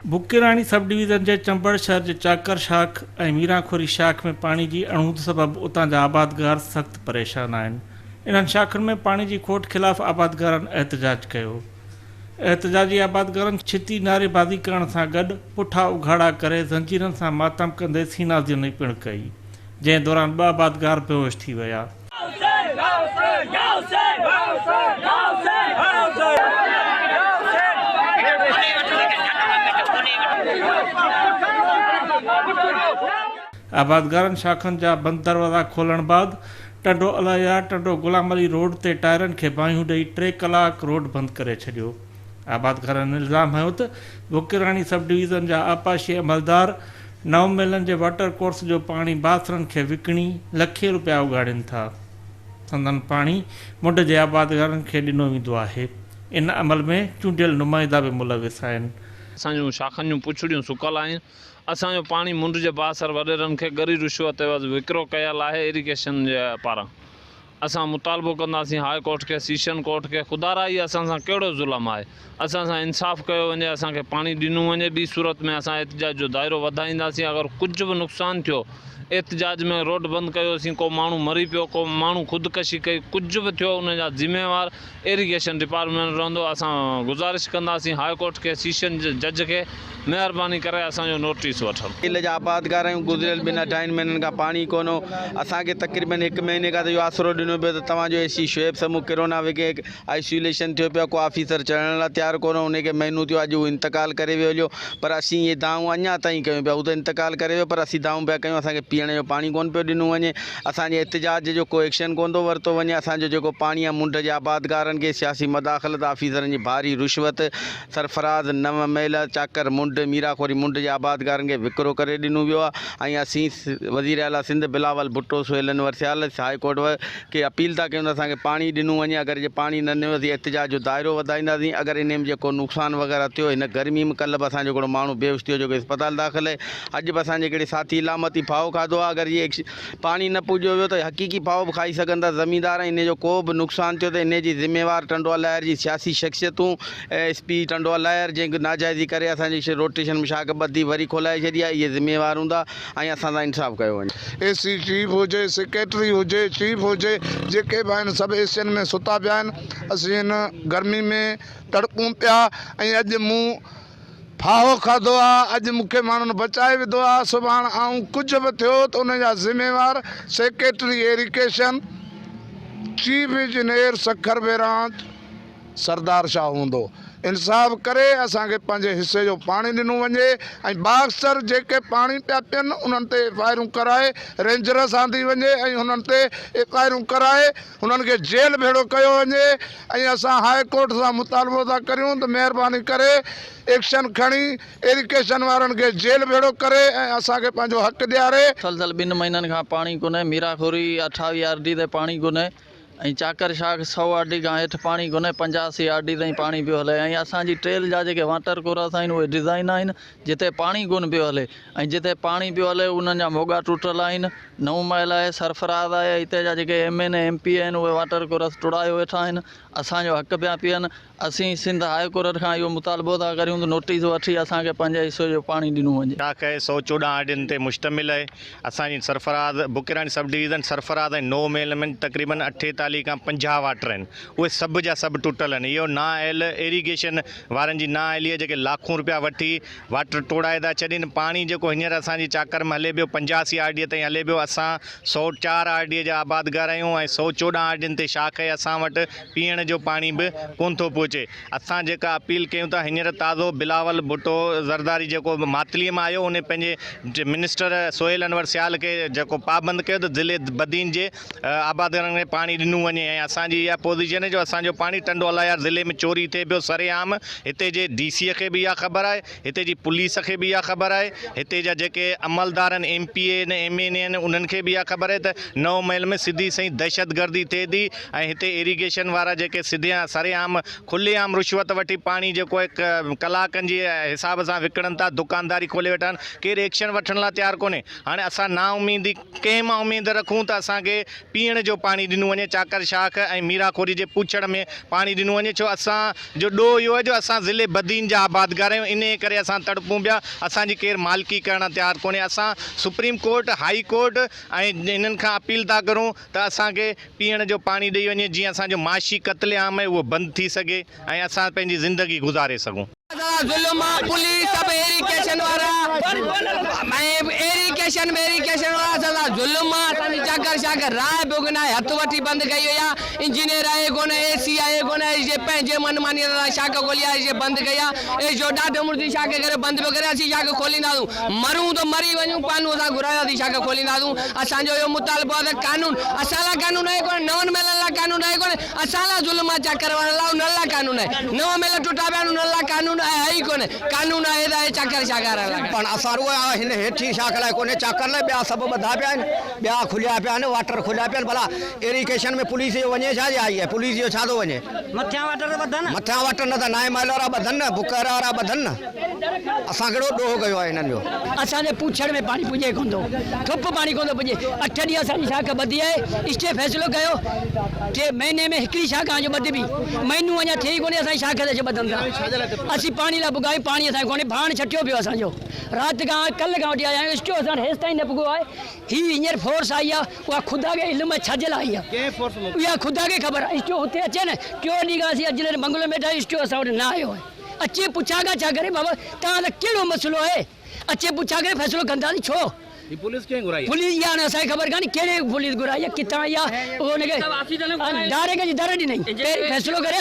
बुकेराणी sub division के चंबड़ शहर के चाकर शाख और मीराखोरी शाख में पानी की अणूद सबब उतां जा आबादगार सख्त परेशान आहिनि। इन्हनि शाखनि में पानी की खोट खिलाफ़ आबादगारनि एहतजाज कयो। एहतजाजी आबादगारनि छिती नारेबाज़ी करण सां गॾु पुठा उघाड़ा करे ज़ंजीरनि सां मातम कंदे सीनाज़िनी पिणु कई, जंहिं दौरान ॿ आबादगार बेहोश थी विया। आबादगारनि शाखनि जा बंद दरवाज़ा खोलण बाद टंडो अलैया टंडो गुलाम अली रोड ते टायरनि खे बाहियूं ॾेई 3 कलाक रोड बंद करे छॾियो। आबादगारनि इल्ज़ाम हयो त बुकेराणी सब डिवीज़न जा आपाशी अमलदार नव मेलनि जे वाटर कोर्स जो पाणी बासरनि खे विकिणी लखे रुपया उगाड़नि था। संदन पाणी मुंड जे आबादगारनि खे ॾिनो वेंदो आहे। इन अमल में चूंडियल नुमाइंदा बि मुलविस आहिनि। असांजूं शाखनि जूं पुछड़ियूं सुकल आहिनि। असांजो पाणी मुंड जे बासर वॾेरनि खे गरी रिश्वत एवज़ विकिरो कयल आहे इरिगेशन जे पारां। असां मुतालबो कंदासीं हाई कोर्ट के सीशन कोर्ट के खुदारा ई असां सां कहिड़ो ज़ुल्म आहे। असां सां इंसाफ़ कयो वञे, असांखे पाणी ॾिनो वञे। ॿी सूरत में असां एहतजाज जो दायरो वधाईंदासीं। अगरि कुझु बि नुक़सानु थियो एहतजाज में रोड बंदि कयोसीं, को माण्हू मरी पियो, को माण्हू ख़ुदकशी कई, कुझु बि थियो उन जा ज़िम्मेवार इरिगेशन डिपार्टमेंट रहंदो। असां गुज़ारिश कंदासीं हाई कोर्ट के सीशन जज खे महिरबानी करे असांजो नोटिस वठनि। इल जा आबादगार आहियूं, गुज़िरियल ॿिनि 2.5 महीननि खां पाणी कोन हो। असांखे तक़रीबन 1 महीने खां त इहो आसिरो ॾिनो पियो त तव्हांजो एसी शुएब समूह किरोना विके आइसोलेशन थियो पियो, को ऑफिसर चढ़ण लाइ तयारु कोन हो। उनखे महीनो थियो, अॼु उहो इंतकाल करे वियो हुयो, पर असीं इहे दाऊं अञा ताईं कयूं पिया। हू त इंतकाल करे वियो, पर असीं दाऊं पिया कयूं। असांखे पीअण जो पाणी कोन पियो ॾिनो वञे। असांजे एहतजाज जो को एक्शन कोन थो वरितो वञे। असांजो जेको पाणी आहे मुंड जे आबादगारनि खे सियासी मदाख़लत, ऑफिसरनि जी भारी रिश्वत, सरफराज़ नव मेल चाकर मुंड मीराखोरी मुंड जे आबादगारनि खे विकिरो करे ॾिनो वियो आहे। ऐं असीं वज़ीर आला सिंध बिलावल भुट्टो सुहेल अनवर सियाल हाई कोर्ट खे अपील था कयूं त असांखे पाणी ॾिनो वञे। अगरि जे पाणी न ॾिनो असीं एहतजाज जो दायरो वधाईंदासीं। अगरि इन में जेको नुक़सानु वग़ैरह थियो, हिन गर्मी में कल्ह बि असांजो हिकिड़ो माण्हू बेहोश थियो जेको अस्पताल दाख़िल आहे। अॼु बि असांजे हिकिड़े साथी इलामती फाओ खाधो आहे। अगरि इहे पाणी न पुॼो वियो त हक़ीक़ी फाओ बि खाई सघंदा ज़मींदार। इन जो को बि नुक़सानु थियो त इन जी ज़िम्मेवार टंडोआ लहर जी सियासी शख़्सियतूं, SP टंडोआ लहर जंहिं नाजाइज़ी करे असांजी रोटेशन में शाख ॿधी वरी खोलाए छॾी आहे, इहे ज़िम्मेवार हूंदा ऐं असां सां इंसाफ़ कयो वञे। AC चीफ हुजे, सेक्रेटरी हुजे, चीफ हुजे, जेके बि आहिनि सभु एसियनि में सुता पिया आहिनि। असीं हिन गर्मी में तड़पूं पिया ऐं अॼु मूं फाहो खाधो आहे। अॼु मूंखे माण्हुनि बचाए विधो आहे। सुभाणे ऐं कुझु बि थियो त उन जा ज़िम्मेवार secretary irrigation, chief engineer Sukkur barrage, Sardar Shah हूंदो। इंसाफ़ करे असांखे पंहिंजे हिसे जो पाणी ॾिनो वञे ऐं बाक्सर जेके पाणी पिया पीअनि उन्हनि ते एफआईआरूं कराए, रेंजर सां थी वञे ऐं हुननि ते एफआईआरूं कराए हुननि खे जेल भेड़ो कयो वञे। ऐं असां हाई कोर्ट सां मुतालबो था करियूं त महिरबानी करे एक्शन खणी इरिगेशन वारनि खे जेल भेड़ो करे ऐं असांखे पंहिंजो हक़ ॾियारे। मुसलसल 2 महीननि खां पाणी कोन्हे। मीराखोरी 28 RD ते पाणी कोन्हे ऐं चाकर शाख 100 RD खां हेठि पाणी कोन्हे। 85 RD ताईं पाणी पियो हले ऐं असांजी ट्रेल जा जेके वाटर कोरस आहिनि उहे डिज़ाइन आहिनि जिते पाणी कोन पियो हले ऐं जिते पाणी पियो हले उन्हनि जा मोगा टुटल आहिनि। नव महल आहे, सरफराज़ आहे, हिते जा जेके MN MP आहिनि उहे वाटर कोरस टुड़ायो वेठा आहिनि। असांजो हक़ पिया पीअनि। असीं सिंध हाई कोर्ट खां इहो मुतालबो था करियूं त नोटिस वठी असांखे पंहिंजे हिसे जो पाणी ॾिनो वञे। शाख 114 RD ते मुश्तमिल आहे। असांजी सरफराज़ बुकेराणी सब डिवीज़न सरफराज़ ऐं नौ मेल में तक़रीबन 48 खां 50 वाटर आहिनि। उहे सभु जा सभु टुटल आहिनि। इहो ना आयल इरिगेशन वारनि जी ना आयली जेके लाखों रुपया वठी वाटर टोड़ाए था छॾनि। पाणी जेको हींअर असांजी चाकर में हले पियो 85 RD ताईं हले पियो। असां 104 RD जा आबादगार आहियूं ऐं 114 RD ते शाख आहे। असां वटि पीअण जो पाणी बि कोन थो पहुचे। असां जेका अपील कयूं था, हींअर ताज़ो बिलावल भुट्टो ज़रदारी जेको मातलीअ में आयो उन पंहिंजे मिनिस्टर सुहेल अनवर सियाल खे जेको पाबंद कयो त ज़िले बदीन जे आबादगारनि खे पाणी ॾिनो वञे। ऐं असांजी इहा पोज़ीशन है जो असांजो पाणी टंडो अलाया ज़िले में चोरी थिए पियो सरेआम। हिते जे DC खे बि इहा ख़बर आहे, हिते जी पुलिस खे बि इहा ख़बर आहे, हिते जा जेके अमलदार आहिनि MPA आहिनि MNA आहिनि उन्हनि खे बि इहा ख़बर आहे त नव महल में सिधी सही दहशतगर्दी थिए थी। ऐं हिते इरिगेशन वारा जेके सिधे सरेआम खुलेआम रिश्वत वठी पाणी जेको आहे कलाकनि जे हिसाब सां विकिणनि था, दुकानदारी खोले वेठा आहिनि, केरु एक्शन वठण लाइ तयारु कोन्हे। हाणे असां ना उमेदी कंहिं मां उमेद रखूं त असांखे पीअण जो पाणी ॾिनो वञे। चाकर शाख ऐं मीराखोरी जे पुछड़ में पाणी ॾिनो वञे। छो असांजो ॾोह इहो आहे जो असां ज़िले बदीन जा आबादगार आहियूं, इन करे असां तड़पूं पिया। असांजी केरु मालिकी करणु तयारु कोन्हे। असां सुप्रीम कोर्ट, हाई कोर्ट ऐं इन्हनि खां अपील था करूं त असांखे पीअण जो पाणी ॾेई वञे, जीअं असांजो माशी क़त्लेआम आहे उहो बंदि थी सघे ऐं असां पंहिंजी ज़िंदगी गुज़ारे सघूं। जुल्म पुलिस सब एरिकेशन वाला एरिकेशन वाला सदा जुल्म असांजी चाकर शाकर राय बोगना हथ वठी बंद कई हुई आहे। इंजीनियर आए कोन, एसी आए कोन, जे पंहिंजे मनमानी शाख खोली आहे जे बंद कई आहे। ए जो ॾाढो मुर्दी शाख करे बंद पियो करे, असीं शाख खोलींदासूं, मरूं तो मरी वञूं, कानून असां घुरायासीं शाख खोलींदासूं। असांजो इहो मुतालबो आहे त कानून असां लाइ कानून आहे कोन, नवन मेलनि लाइ कानून आहे कोन, असां लाइ जुल्म चाकर वारनि लाइ उन्हनि लाइ कानून आहे। नव मेल टुटा पिया आहिनि उन्हनि लाइ कानून आहे ई कोन्हे, कानून आहे त चाकर शाकर लाइ। पण असां रुआ हिन हेठी शाख लाइ कोन्हे, चाकर लाइ ॿिया सभु ॿधा पिया आहिनि, ॿिया खुलिया पिया आहिनि, वाटर खुलिया पिया आहिनि। भला इरिगेशन में पुलिस जो वञे छा आई आहे, पुलिस जो छा थो वञे? मथियां वाटर ॿधनि, मथियां वाटर न त नाए माइल वारा ॿधनि न, बुकर वारा ॿधनि न। असां कहिड़ो ॾोह कयो आहे हिननि जो? असांजे पुछड़ में पाणी पुॼे कोन थो, ठुप पाणी कोन थो पुॼे। 8 ॾींहं असांजी शाख ॿधी आहे। स्टे फ़ैसिलो कयो 3 महीने में हिकिड़ी शाख हाणे ॿधबी, महीनू अञा थिए ई कोन्हे असांजी शाख ते ॿधनि था। असीं पाणी लाइ भुॻायूं, पाणी असांखे कोन्हे, भाण छटियो पियो असांजो। राति खां कल्ह खां वठी आया आहियूं, स्टो असां हेसि ताईं न पुॻो आहे। हीअ हींअर फोर्स आई आहे, उहा ख़ुदा खे इल्म छॾियल आई आहे, उहा ख़ुदा खे ख़बर आहे। स्टो हुते अचे न, 4 ॾींहं खां असीं अजमेर बंगलो में वेठा, स्टो असां वटि न आयो आहे। अचे पुछा खां छा करे बाबा तव्हां त कहिड़ो मसइलो आहे, अचे पुछा करे फ़ैसिलो कंदासीं। छो पुलिस कीअं घुराई? पुलिस इहा हाणे असांखे ख़बर कान्हे कहिड़े पुलिस घुराई आहे, किथां आई आहे, हुनखे डायरेक्ट जी दर ॾिनई, फ़ैसिलो करे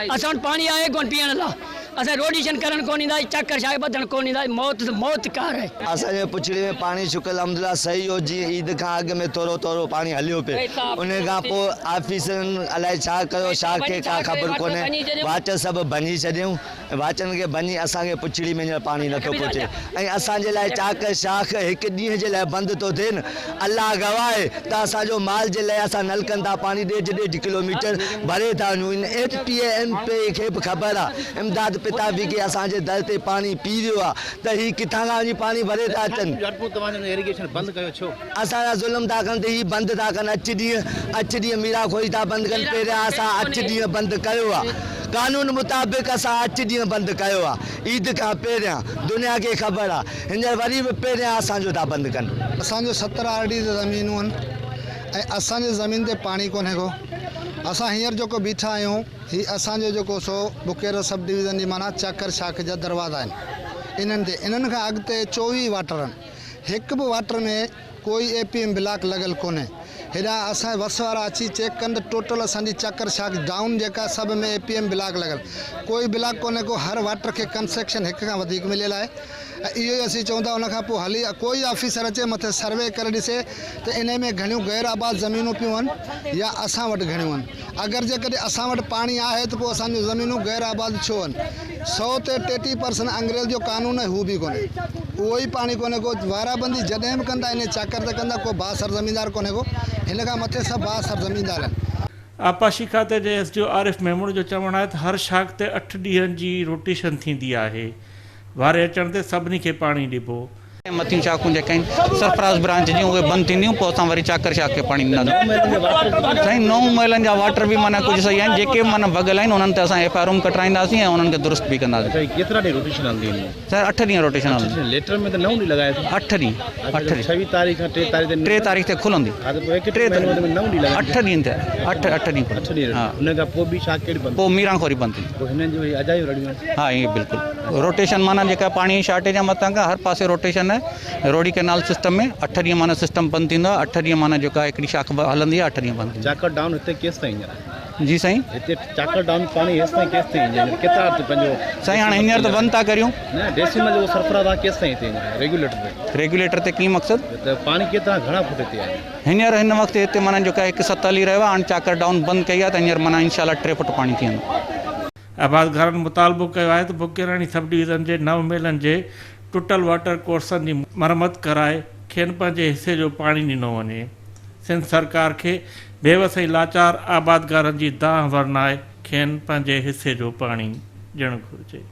असां वटि पाणी आहे कोन पीअण लाइ। असां रोडिशन करणु कोन ईंदा, चाकर शाह ॿधणु कोन ईंदा, मौत कार आहे। असांजे पुछड़ी में पाणी शुक्र अलहमदुलिल्लाह सही हो, जीअं ईद खां अॻु में थोरो थोरो पाणी हलियो पिए। उन खां पोइ ऑफिसरनि अलाए छा कयो, शाख खे का ख़बर कोन्हे, वाच सभु भञी छॾियूं। वाचनि खे भञी असांखे पुछड़ी में हींअर पाणी नथो पहुचे। ऐं असांजे लाइ चाकर शाख हिकु ॾींहं जे लाइ बंदि थो थिए न। अलाह गवाह आहे त असांजो माल जे लाइ असां नलकनि था पाणी 1.5 किलोमीटर भरे था वञूं। FPA खे बि ख़बर आहे, इमदाद पिता बि के असांजे दर ते पाणी पी वियो आहे, त हीअ किथां खां वञी पाणी भरे था अचनि। असांजा ज़ुल्म था कनि त हीअ बंदि था कनि। 8 ॾींहं मीराखोरी था बंदि कनि। पहिरियां असां 8 ॾींहं बंदि कयो आहे, कानून मुताबिक़ असां 8 ॾींहं बंदि कयो आहे ईद खां पहिरियां। दुनिया खे ख़बर आहे, हींअर वरी बि पहिरियां असांजो था बंदि कनि। असांजो 70 RD ज़मीनूं आहिनि ऐं असांजे ज़मीन ते पाणी कोन्हे को। असां हींअर जेको बीठा आहियूं, हीअ असांजो जेको सो बुकेर सब डिवीज़न जी माना चाकर शाख जा दरवाज़ा आहिनि। इन्हनि ते इन्हनि खां अॻिते 24 वाटर आहिनि, हिकु बि वाटर में कोई APM ब्लॉक लॻल कोन्हे। हेॾा असां वस वारा अची चेक कनि त टोटल असांजी चाकर शाख डाउन जेका सभ में APM ब्लॉक लॻल, कोई ब्लॉक कोन्हे को। हर वाटर खे कंसेक्शन हिक खां वधीक मिलियल आहे। इहो ई असीं चऊं था उनखां पोइ हली कोई ऑफिसर अचे मथे सर्वे करे ॾिसे त इन में घणियूं गैर आबाद ज़मीनूं पियूं आहिनि या असां वटि घणियूं आहिनि। अगरि जेकॾहिं असां वटि पाणी आहे त पोइ असांजूं ज़मीनूं गैर आबाद छो आहिनि? 100 ते 33% अंग्रेज़ जो कानून आहे, हू बि कोन्हे, उहो ई पाणी कोन्हे को। वाराबंदी जॾहिं बि कंदा इन चाकर ते कंदा, को बासर ज़मीनदार कोन्हे को। हिन खां मथे सभु बासर ज़मीनदार आहिनि। आपाशी खाते जे SDO आरिफ मेमून जो चवणु आहे त हर शाख ते 8 ॾींहंनि जी रोटेशन थींदी आहे। वारे अचण ते सभिनी खे पाणी ॾिबो। मथियूं शाखूं जेके आहिनि सरफराज़ ब्रांच जूं उहे बंदि थींदियूं, पोइ असां वरी चाकर शाख खे पाणी ॾींदासीं। साईं 9 महिलनि जा वाटर बि माना कुझु सही आहिनि, जेके माना भॻल आहिनि उन्हनि ते असां FIR कटाईंदासीं ऐं उन्हनि खे दुरुस्त बि कंदासीं। केतिरा ॾींहं रोटेशन हलंदी आहिनि? सर 8 ॾींहं रोटेशन हलंदी। लेटर में त 9 ॾींहं लॻाए 8 ॾींहं 6 तारीख़ खां 3 तारीख़ ते खुलंदी। 3 में 9 ॾींहं लॻाए 8 ॾींहं ते 8 ॾींहं। हा, हुन खां पोइ बि शाख कहिड़ी बंदि? पोइ मीराखोरी बंदि थींदी। पोइ हिननि जो अजायूं रड़ियूं आहिनि। हा, ईअं बिल्कुलु रोटेशन माना जेका पाणी जी शार्टेज आहे मथां खां हर पासे रोटेशन आहे। रोडी कैनाल सिस्टम में 8 ॾींहं माना सिस्टम बंदि थींदो आहे। 8 ॾींहं माना जेका हिकिड़ी शाख हलंदी आहे, 8 ॾींहं बंदि। चाकर डाउन हिते केसि ताईं? जी साईं, हिते चाकर डाउन पाणी हेसि ताईं केसि ताईं? केतिरा पंहिंजो साईं हाणे हींअर त बंदि था करियूं न, डेसिमल जो सरफराज़ आहे केसि ताईं हिते रेगुलेटर ते कीअं मक़सदु? त पाणी केतिरा घणा फुट ते आहे हींअर हिन वक़्तु हिते माना जेका 107 हली रहियो आहे। हाणे चाकर डाउन बंदि कई आहे त हींअर माना इंशाल्लाह 3 फुट पाणी थी वेंदो। आबादगारनि मुतालबो कयो आहे त बुकेराणी सब डिवीज़न जे 9 मेलनि जे टुटल वाटर कोर्सनि जी मरम्मत कराए खेनि पंहिंजे हिसे जो पाणी ॾिनो वञे। सिंध सरकार खे बेवसई लाचार आबादगारनि जी दाह वरनाए खेनि पंहिंजे हिसे जो पाणी ॾियणु घुरिजे।